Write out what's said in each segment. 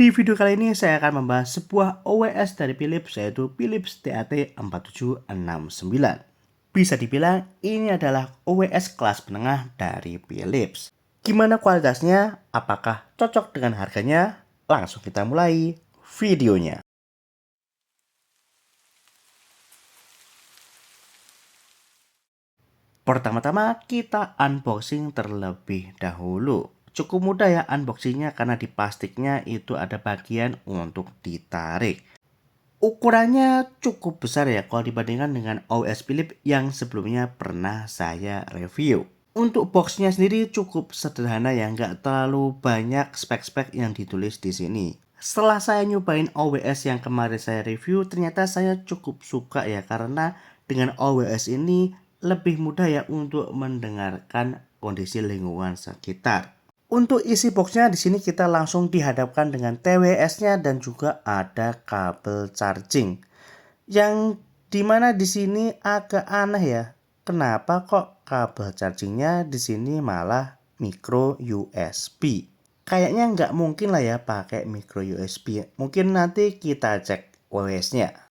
Di video kali ini saya akan membahas sebuah OWS dari Philips, yaitu Philips TAT4769. Bisa dibilang ini adalah OWS kelas menengah dari Philips. Gimana kualitasnya? Apakah cocok dengan harganya? Langsung kita mulai videonya. Pertama-tama kita unboxing terlebih dahulu. Cukup mudah ya unboxingnya karena di plastiknya itu ada bagian untuk ditarik. Ukurannya cukup besar ya kalau dibandingkan dengan OWS Philips yang sebelumnya pernah saya review. Untuk boxnya sendiri cukup sederhana ya, nggak terlalu banyak spek-spek yang ditulis di sini. Setelah saya nyobain OWS yang kemarin saya review, ternyata saya cukup suka ya karena dengan OWS ini lebih mudah ya untuk mendengarkan kondisi lingkungan sekitar. Untuk isi boxnya di sini kita langsung dihadapkan dengan TWS-nya dan juga ada kabel charging. Yang dimana di sini agak aneh ya. Kenapa kok kabel chargingnya di sini malah micro USB? Kayaknya nggak mungkin lah ya pakai micro USB. Mungkin nanti kita cek OWS-nya.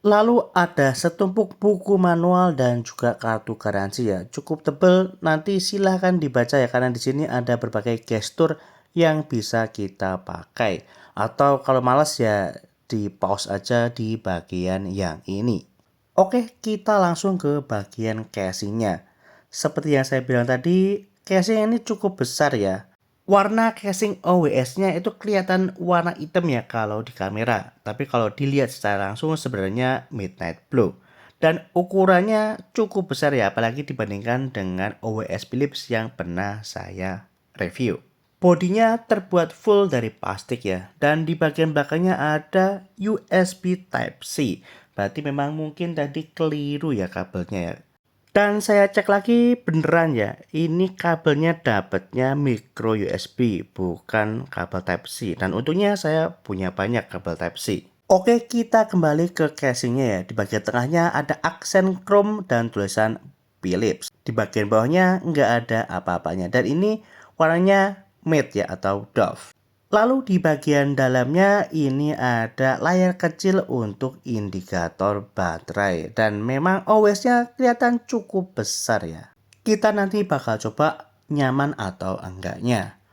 Lalu ada setumpuk buku manual dan juga kartu garansi ya. Cukup tebal, nanti silahkan dibaca ya karena di sini ada berbagai gestur yang bisa kita pakai. Atau kalau males ya di pause aja di bagian yang ini. Oke, kita langsung ke bagian casingnya. Seperti yang saya bilang tadi, casing ini cukup besar ya. Warna casing OWS-nya itu kelihatan warna hitam ya kalau di kamera. Tapi kalau dilihat secara langsung sebenarnya midnight blue. Dan ukurannya cukup besar ya, apalagi dibandingkan dengan OWS Philips yang pernah saya review. Bodinya terbuat full dari plastik ya. Dan di bagian belakangnya ada USB Type-C. Berarti memang mungkin tadi keliru ya kabelnya ya. Dan saya cek lagi beneran ya, ini kabelnya dapatnya micro USB, bukan kabel Type-C. Dan untungnya saya punya banyak kabel Type-C. Oke, kita kembali ke casingnya ya. Di bagian tengahnya ada aksen chrome dan tulisan Philips. Di bagian bawahnya nggak ada apa-apanya. Dan ini warnanya matte ya atau doff. Lalu di bagian dalamnya ini ada layar kecil untuk indikator baterai. Dan memang OWS-nya kelihatan cukup besar ya. Kita nanti bakal coba nyaman atau enggaknya.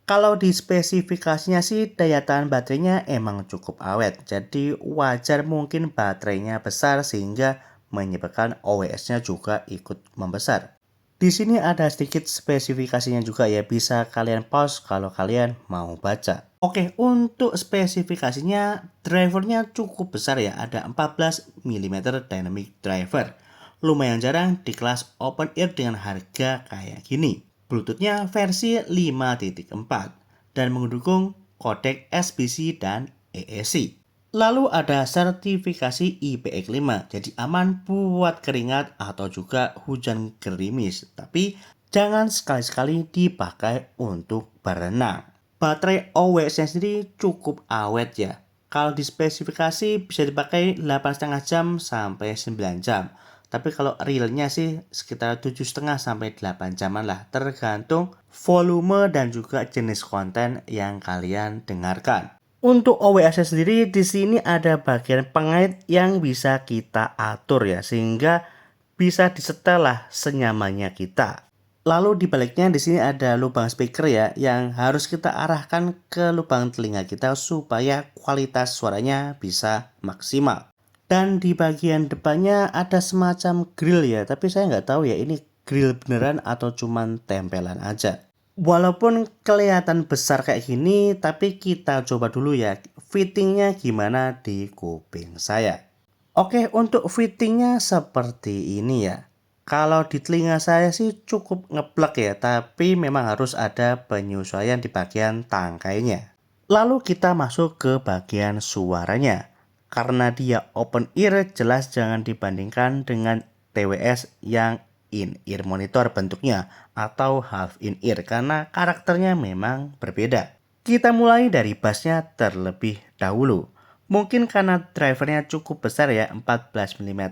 Kalau di spesifikasinya sih daya tahan baterainya emang cukup awet. Jadi wajar mungkin baterainya besar sehingga menyebabkan OWS-nya juga ikut membesar. Di sini ada sedikit spesifikasinya juga ya, bisa kalian pause kalau kalian mau baca. Oke, untuk spesifikasinya drivernya cukup besar ya, ada 14 mm dynamic driver. Lumayan jarang di kelas open ear dengan harga kayak gini. Bluetooth-nya versi 5.4 dan mendukung kodek SBC dan EEC. Lalu ada sertifikasi IPX5, jadi aman buat keringat atau juga hujan gerimis. Tapi jangan sekali-sekali dipakai untuk berenang. Baterai OWS-nya sendiri cukup awet ya. Kalau di spesifikasi bisa dipakai 8,5 jam sampai 9 jam. Tapi kalau realnya sih sekitar 7,5 sampai 8 jaman lah, tergantung volume dan juga jenis konten yang kalian dengarkan. Untuk OWS sendiri di sini ada bagian pengait yang bisa kita atur ya, sehingga bisa disetel lah senyamannya kita. Lalu di baliknya di sini ada lubang speaker ya yang harus kita arahkan ke lubang telinga kita supaya kualitas suaranya bisa maksimal. Dan di bagian depannya ada semacam grill ya, tapi saya nggak tahu ya ini grill beneran atau cuman tempelan aja. Walaupun kelihatan besar kayak gini, tapi kita coba dulu ya fittingnya gimana di kuping saya. Oke, untuk fittingnya seperti ini ya. Kalau di telinga saya sih cukup ngeplek ya, tapi memang harus ada penyesuaian di bagian tangkainya. Lalu kita masuk ke bagian suaranya. Karena dia open ear, jelas jangan dibandingkan dengan TWS yang in-ear monitor bentuknya atau half in-ear karena karakternya memang berbeda. Kita mulai dari bassnya terlebih dahulu. Mungkin karena drivernya cukup besar ya 14 mm,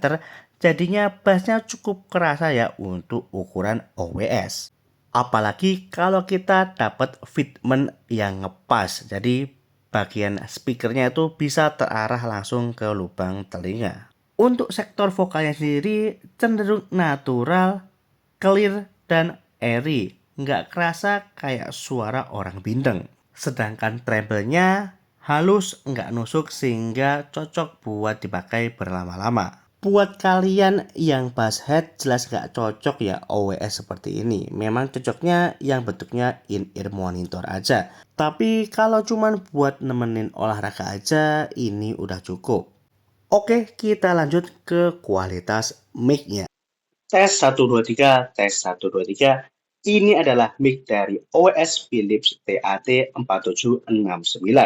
jadinya bassnya cukup kerasa ya untuk ukuran OWS. Apalagi kalau kita dapat fitment yang ngepas, jadi bagian speakernya itu bisa terarah langsung ke lubang telinga. Untuk sektor vokalnya sendiri cenderung natural, clear, dan airy. Nggak kerasa kayak suara orang bindeng. Sedangkan treble-nya halus, nggak nusuk sehingga cocok buat dipakai berlama-lama. Buat kalian yang bass head jelas nggak cocok ya OWS seperti ini. Memang cocoknya yang bentuknya in-ear monitor aja. Tapi kalau cuman buat nemenin olahraga aja ini udah cukup. Oke, kita lanjut ke kualitas mic-nya. Tes 1 2 3, tes 1 2 3. Ini adalah mic dari OWS Philips TAT4769.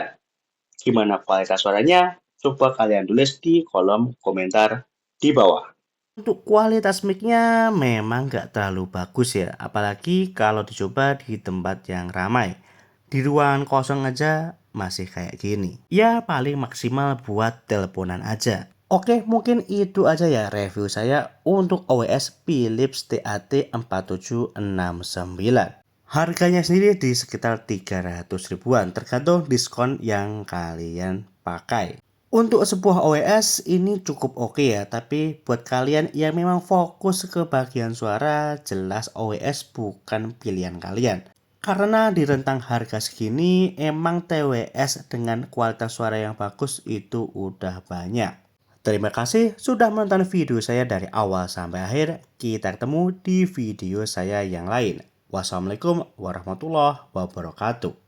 Gimana kualitas suaranya? Coba kalian tulis di kolom komentar di bawah. Untuk kualitas mic-nya memang nggak terlalu bagus ya, apalagi kalau dicoba di tempat yang ramai. Di ruangan kosong aja masih kayak gini. Ya paling maksimal buat teleponan aja. Oke, mungkin itu aja ya review saya untuk OWS Philips TAT4769. Harganya sendiri di sekitar 300 ribuan, tergantung diskon yang kalian pakai. Untuk sebuah OWS ini cukup oke ya, tapi buat kalian yang memang fokus ke bagian suara, jelas OWS bukan pilihan kalian. Karena di rentang harga segini, emang TWS dengan kualitas suara yang bagus itu udah banyak. Terima kasih sudah menonton video saya dari awal sampai akhir. Kita ketemu di video saya yang lain. Wassalamualaikum warahmatullahi wabarakatuh.